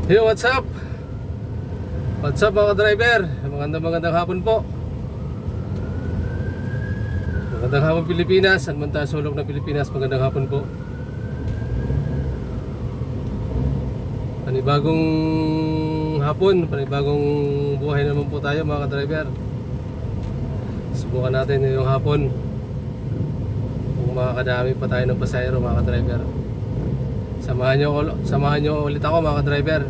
Yo, what's up? What's up mga driver? Magandang hapon po. Magandang hapon Pilipinas, saan man tayo sulok ng Pilipinas, magandang hapon po. Panibagong hapon, panibagong buhay naman po tayo mga driver. Subukan natin yung hapon kung makakadami pa tayo ng pasahero mga driver. Samahan nyo ulit ako mga driver.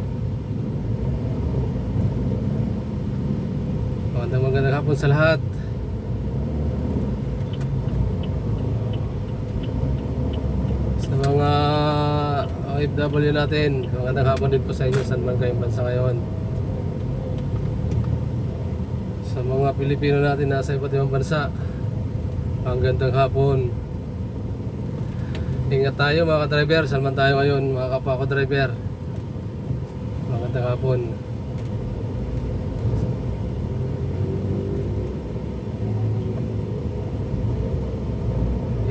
Magandang hapon sa lahat. Sa mga OFW natin, magandang hapon din po sa inyo saan man kayong bansa ngayon. Sa mga Pilipino natin nasa iba't ibang bansa, magandang hapon. Ingat tayo mga driver, saan man tayo ngayon mga kapwa ko driver. Magandang hapon.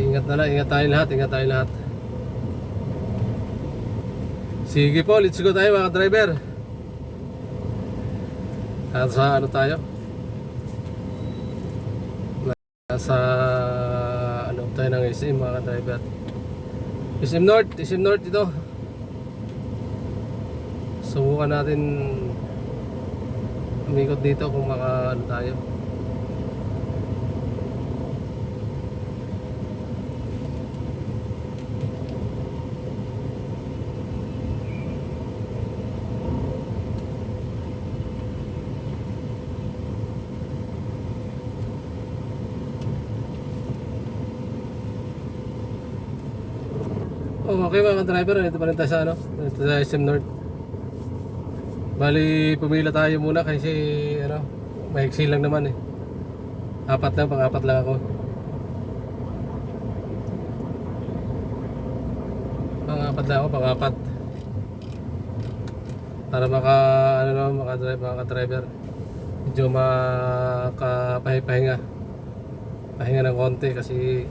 Ingat tayo lahat. Sige po, let's go tayo mga driver. Nasa ano tayo? Nasa ano tayo ng SM mga driver. SM North ito. Subukan natin umikot dito kung maka ano tayo. Oh, okay mga driver, ito pa rin tayo sa ano, ito sa SM North. Bali, pumila tayo muna kasi ano, maiksi lang naman eh. Pang-apat lang ako. Pang-apat. Para maka-driver. Medyo makapahinga ng konti kasi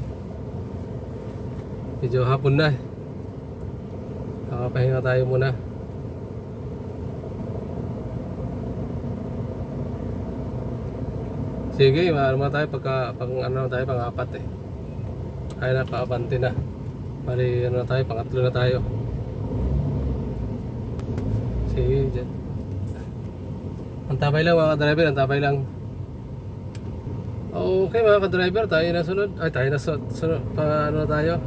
medyo hapon na eh. Pahinga tayo muna. Sige, maano tayo pang-apat eh. Kaya na, paabante na. Bali, pangatlo na tayo. Sige, dyan. Antabay lang mga driver, antabay lang. Okay mga driver, tayo na sunod. Ay, tayo na sunod. Paano tayo?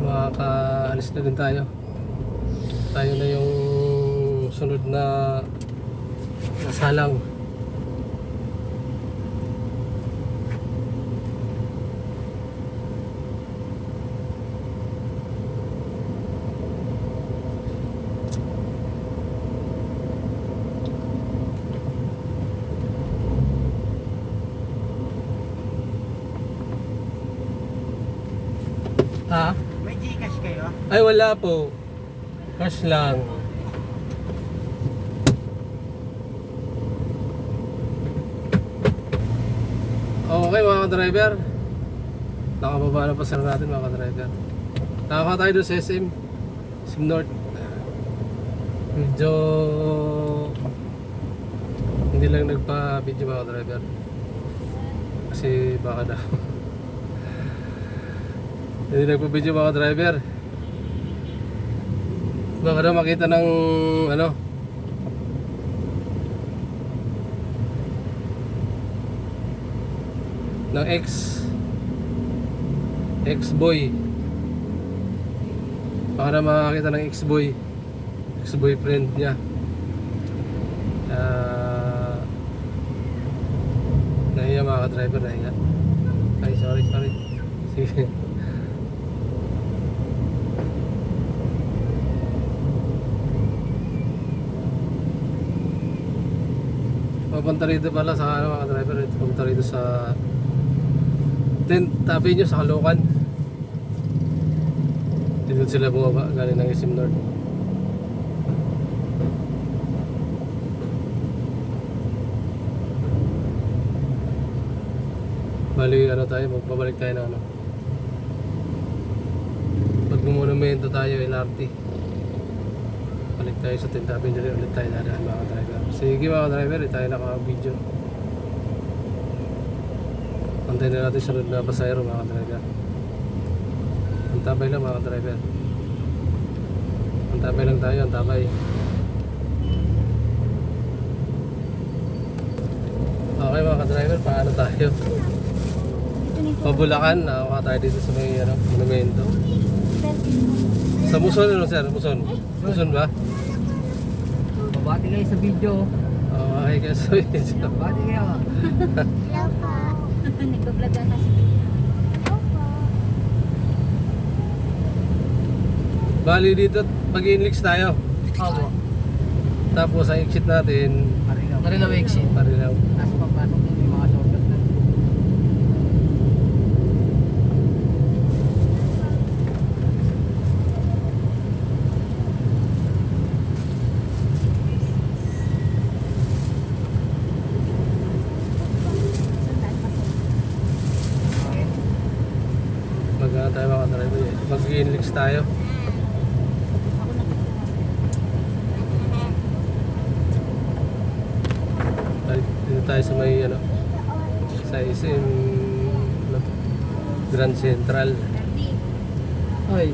Makakaalis na din tayo. Tayo na yung sunod na salang. Ha? Ay wala po. Cash lang. Okay mga driver. Nakababa na pa sila natin mga driver. Nakaka tayo doon sa SM North. Medyo hindi lang nagpa-video mga driver. Kasi baka daw hindi nagpa-video mga driver. Baka daw makita ng ano ng ex-boy. Baka na makakita ng ex-boyfriend niya. Nahiya mga ka-driver, nahiya. Ay, sorry. Sige. Papunta rito pala sa ano mga driver, papunta rito sa tabi nyo sa Caloocan. Dito sila bumaba galing ng SM North. Bali ano tayo, magbabalik tayo ng ano, Magmumonumento tayo, LRT. Balik tayo sa 10th Avenue ulit tayo dadaan mga driver. Sige mga driver, tayo naka-video. Antayin na natin sunod na pasayro mga driver. Antabay lang mga driver. Antabay lang tayo, antabay. Okay mga driver, paano tayo? Pabulakan, nakakuha tayo dito sa may monumento. Sa Muson ano sir? Muson? Muson ba? Babati kayo sa video. Okay kayo sa video. Babati kayo. Hello po. Nagbablog ka kasi. Bali dito, mag-inlix tayo. Opo. Tapos ang exit natin, Marilaw exit. Marilaw. Tapos papasok din yung mga shortcut na. Tayo mga driver. Mag-inlix tayo. Dito tayo sa may sa SM Grand Central. Ay.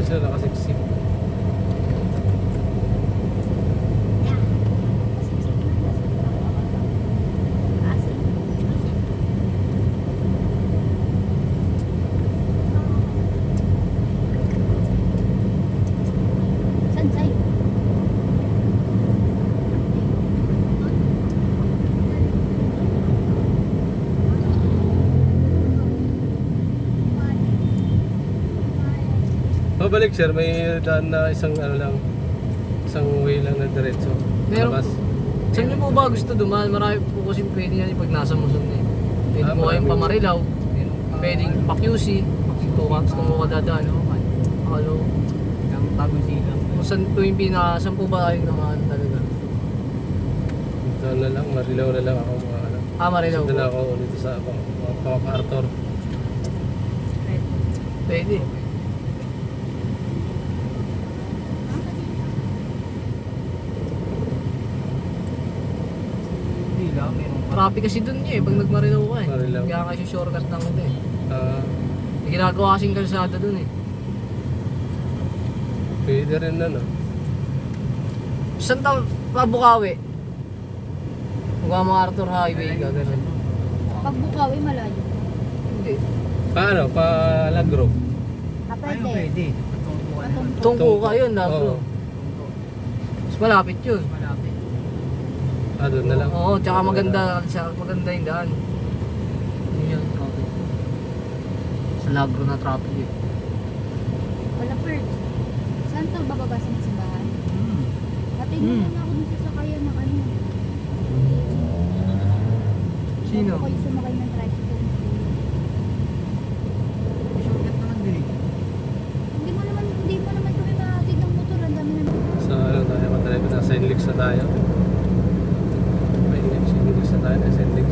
Nakasiksik. Sansay. Pabalik sir, may daan na isang isang way lang na diretso. Meron Labas. Saan niyo po ba gusto dumaan? Marami po kasi pwede yan pag nasa Muson eh. Pwede po kayong marami. Pamarilaw. Pwedeng pa-QC. Gusto mo kadadaan. Halo. Ang bagong silang. Kung saan po yung saan po ba kayong naman talaga? Dito na lang, Marilaw na lang ako mga Marilaw Sundan po. ako dito sa Arthur. Pwede. Traffic kasi dun niya eh, pag nagmarilaw ka eh. Marilaw. Kaya kasi shortcut lang ito eh. Ah, May ginagawa kasing kalsada dun eh. pwede rin na no. Saan Bukawi? Kung mga Arthur Highway ka, ganun. Pag Bukawi, malayo. Hindi. Paano? Palagro. Pwede. Tungko ka yun, Oo. Labro. Mas malapit yun. Doon na lang. Oo, tsaka maganda yung daan. Yun yun. Sa Lagro na traffic eh. Wala perks. Saan to bababa sa simbahan? Hatid mo muna ako dun sa sakayan ng ano. Sino? Bago kayo sumakay ng tricycle. Shortcut naman din eh. Hindi mo naman kami mahatid ng motor. Ang dami naman. So ano tayo mga driver, nasa Inlix na tayo. May Inlix na tayo, nasa Inlix.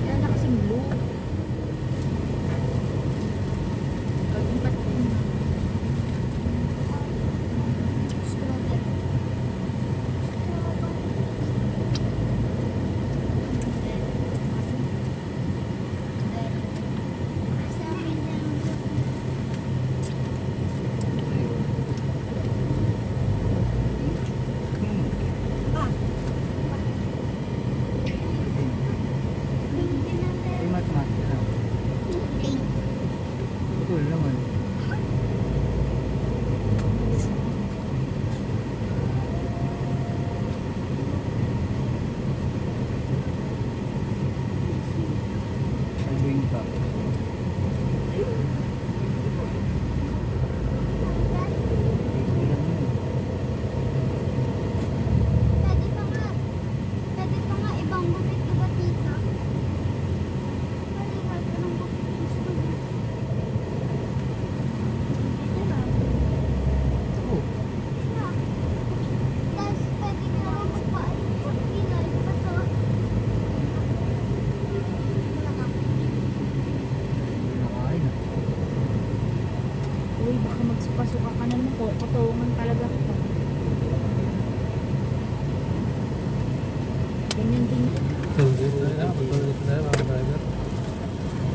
Kaya na kasing blue. Ay, matematika lang. Cool naman. Salving pa. Pwede pa nga ibang gupit, diba tita? Maliwag ka ng gupit gusto mo. Diba? Oh, Diba? Tapos pwede ka naman magpaalit sa Pinay. Basta wala ka. nakain ah. Uy, baka magpasuka ka na ng kutungan talaga kita. Ganyan din. Hindi tayo, patuloy tayo mga driver.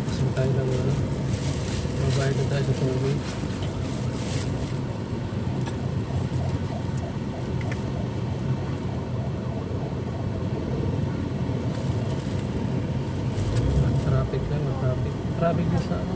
Kasi tayo lang ano. Mabayad na tayo sa tubig. Traffic lang, traffic. Traffic din sa ano.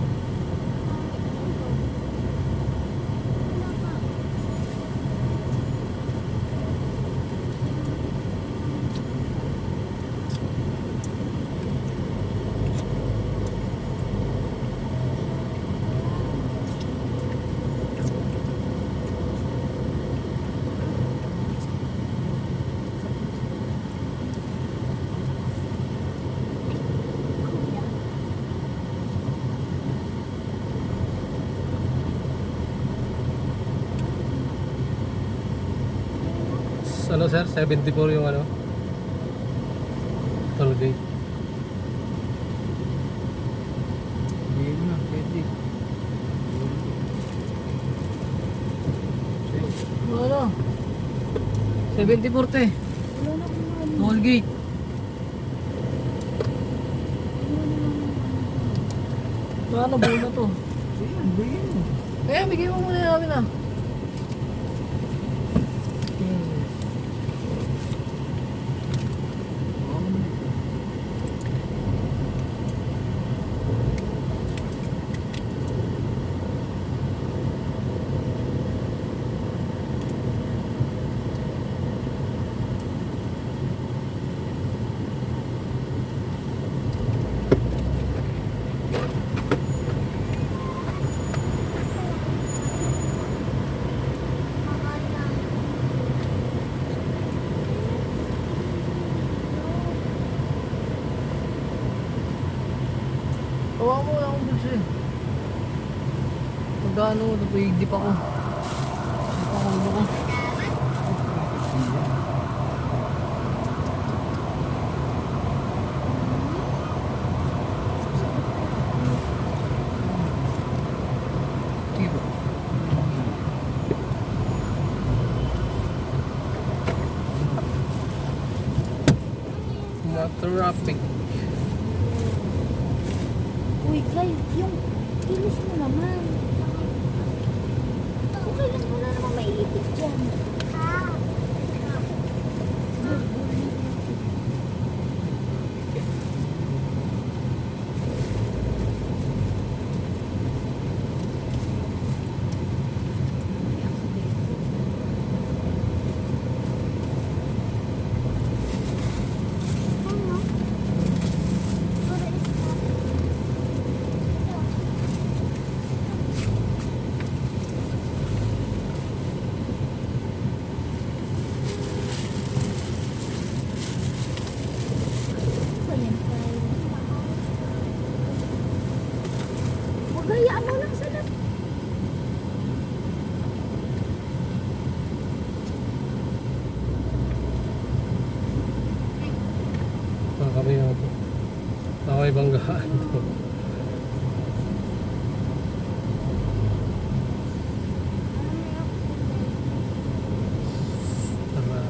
Ano sir, 74 yung ano toll gate. Hindi mo na, pwede. Ano? 74 te. Wala na kung ano. Toll gate. Ano buo na to? Ayan, bigyan mo. Kaya bigay mo muna namin ah. Tawa mo lang akong bulsa eh. Magkano, napahigdip ako. Dip ako ulo ko. Tiro. Traffic. Uy, guys, yung kilos mo naman. Okay lang, wala namang maiipit dyan. ano lang sa lap. Kami nga po. Ako ay banggaan to. Tara.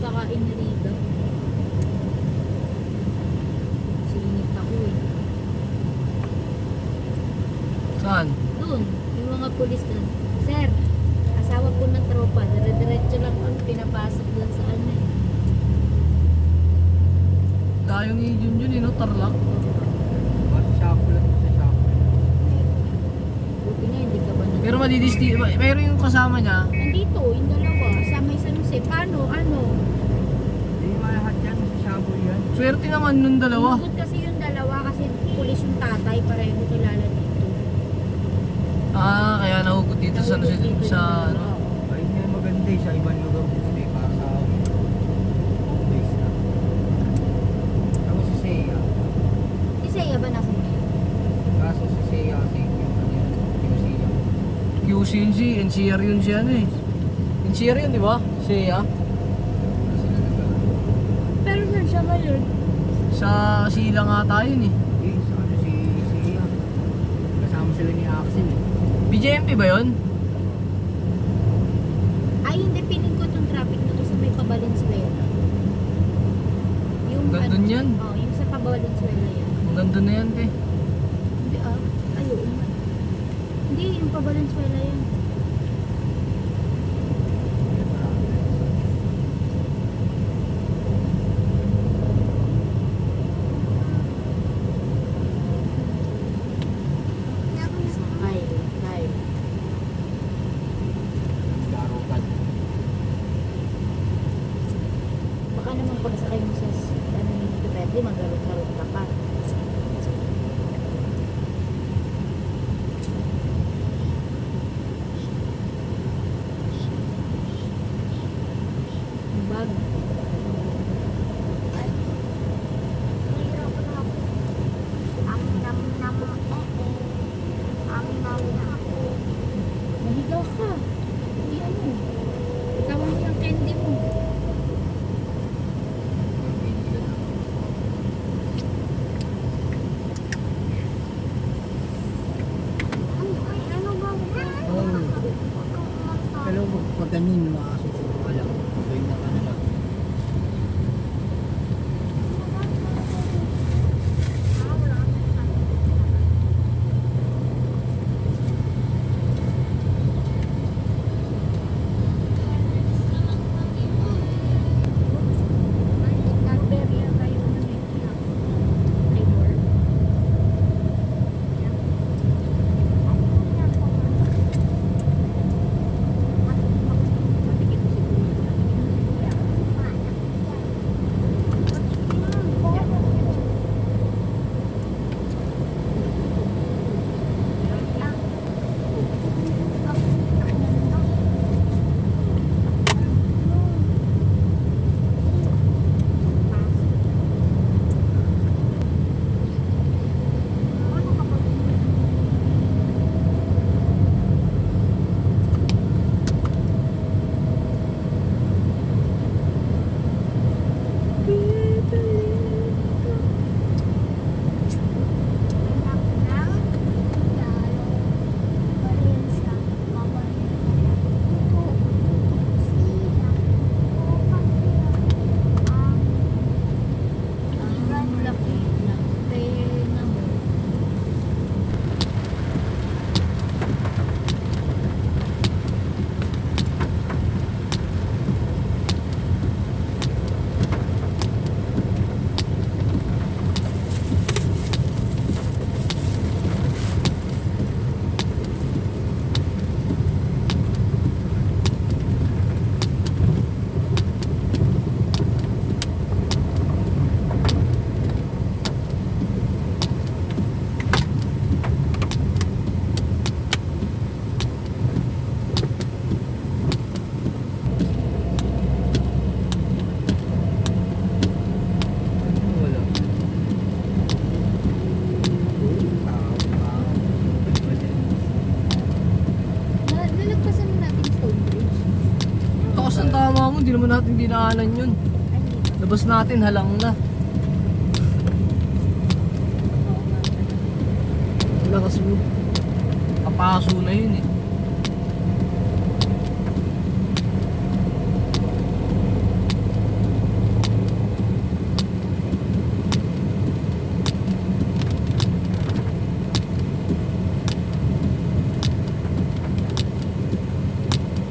Kakain na rito. Sinit ako eh. Saan? Doon, yung mga pulis doon. Sir, asawa po ng tropa. Dire-diretso lang ang pinapasok doon sa ano eh. Tayong ni Junjun, no? Tarlac. Buti nga, hindi ka ba na... Pero madidisti, pero yung kasama niya, Nandito, yung dalawa. Sa may San Jose. Paano? Ano? swerte naman nung dalawa. Bukod kasi yung dalawa kasi pulis yung tatay. Pareho kilala dito. Ah, kaya nahugot dito sa, Nahugot dito sa yung ano. dalawa. Ay, hindi maganda eh, sa ibang lugar po hindi para sa base na. Tapos si Seiya. Si Seiya ba nasa ngayon? Kaso si Seiya kasi yung ano yan, yung Seiya. QC yun si, NCR yun si ano eh. NCR yun, di ba? Siya. Wala sila nagkaroon. Pero saan siya ngayon? Sa sila nga tayo eh. Eh, sa ano si Seiya. Kasama sila ni Axel eh. BJMP ba yun? Ay, hindi. Piling ko itong traffic na to sa may Pabalenzuela. Yung Gandun yan. Oh, yung sa Pabalenzuela yan. Ang ganda na yan eh. Hindi ah. Ayun. Hindi, yung Pabalenzuela yan. Kyle. Garutan. Baka naman pagsakay mo sa ano nito pwede, maglarot-larot ka pa. Yung bag. Mahiga ka. Hindi ano. Tawan mo yung candy mo. Pero pag ganun, makasusunod ka lang. Gawin na ka na lang. Lakas ang tama mo, hindi naman natin dinaanan yun. Ay, hindi. Labas natin, halang na. Oo nga. Lakas mo. Kapaso na yun eh.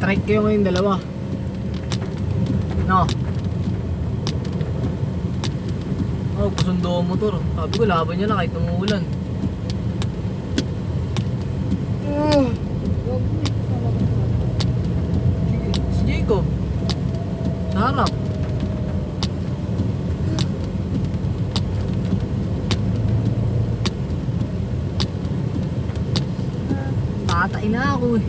Trike kayo ngayon dalawa. No. Oh, pasundo ang motor. Sabi ko, laban niya na kahit umuulan. Huwag mo ito sa labas. Si Jacob. Sa harap. Tatay na ako eh.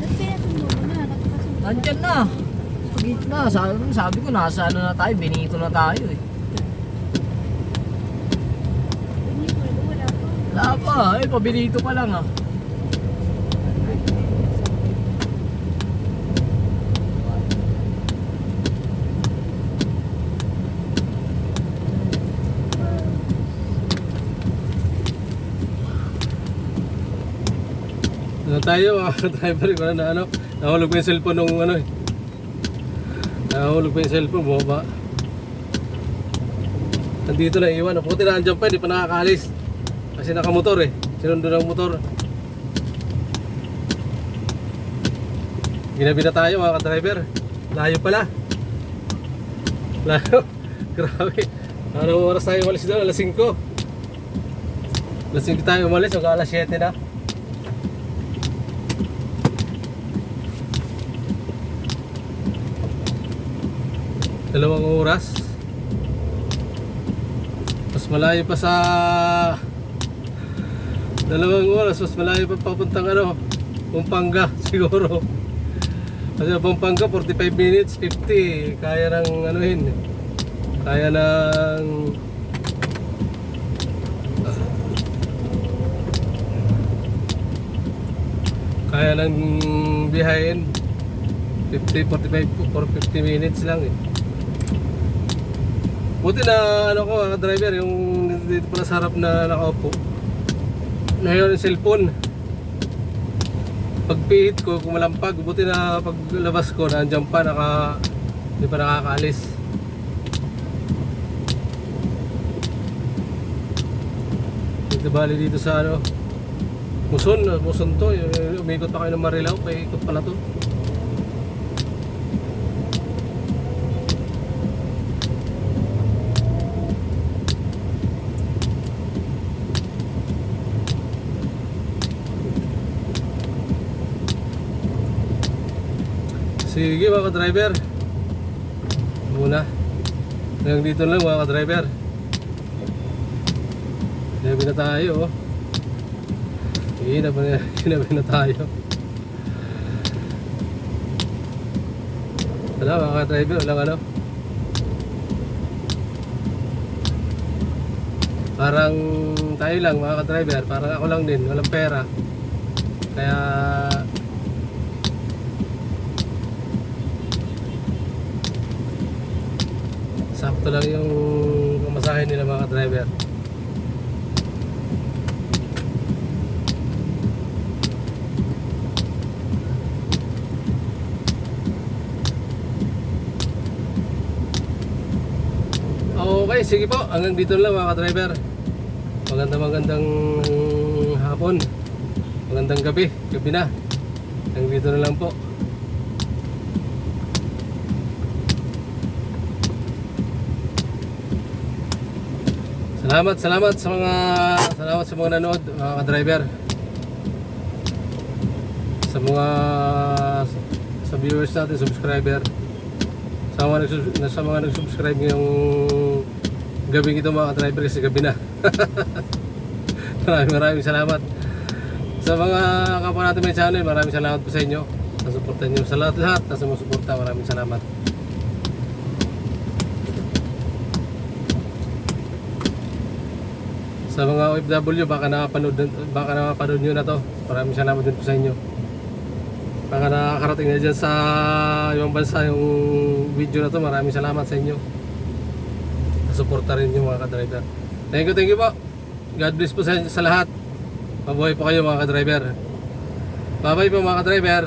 Ba't pinasundo mo na? Nagpasundo ka Nandyan na. Sa gitna. Sabi ko, nasa ano na tayo. Benito na tayo eh. Hindi ko, wala pa. Wala pa. Eh, pabilito pa lang ah. Ano tayo mga driver, wala na ano, nahulog pa yung cellphone nung ano eh. Nahulog pa yung cellphone, bumaba. Nandito na iwan, puti na andyan pa, hindi pa nakakaalis. Kasi nakamotor eh, sinundo ng motor. Ginabi na tayo mga ka-driver, layo pala. Layo, grabe. Anong oras tayo umalis doon? Alas 5. Alas 5 tayo umalis, hanggang alas 7 na. Dalawang oras. Mas malayo pa sa dalawang oras, mas malayo pa papuntang ano, Pampanga siguro. Kasi Pampanga 45 minutes, 50. Kaya ng anuhin. Kaya ng kaya ng biyahin 50, 45 or 50 minutes lang eh. Buti na ano ko, driver, yung dito pala sa harap na nakaupo. Ngayon yung cellphone. Pagpihit ko, kumalampag, buti na paglabas ko, nandiyan pa, hindi pa nakakaalis. Dito bali dito sa ano, Muson to, umikot pa kayo ng Marilao, paikot pala to. Sige mga ka-driver, muna hanggang dito lang mga ka-driver. Hinabi na tayo oh. Hinabi na tayo. Wala mga ka-driver, walang ano, parang tayo lang mga ka-driver, parang ako lang din, walang pera. Kaya sakto lang yung pamasahe nila mga driver. Okay, sige po. Hanggang dito lang mga driver. Magandang hapon. Magandang gabi. Gabi na. Hanggang dito na lang po. Salamat sa mga nanood mga ka-driver. Sa viewers natin, subscriber. Sa mga nag-subscribe ngayong gabi ito mga ka-driver kasi gabi na. Maraming salamat. Sa mga kapwa natin may channel, maraming salamat po sa inyo. Sa suporta niyo sa lahat na sumusuporta, maraming salamat. Sa mga OFW, baka nakapanood nyo na to. Maraming salamat din po sa inyo. Baka nakakarating na dyan sa ibang bansa yung video na to. Maraming salamat sa inyo. Nasuporta rin yung mga ka-driver. Thank you po. God bless po sa lahat. Mabuhay po kayo mga ka-driver. Bye bye po mga ka-driver.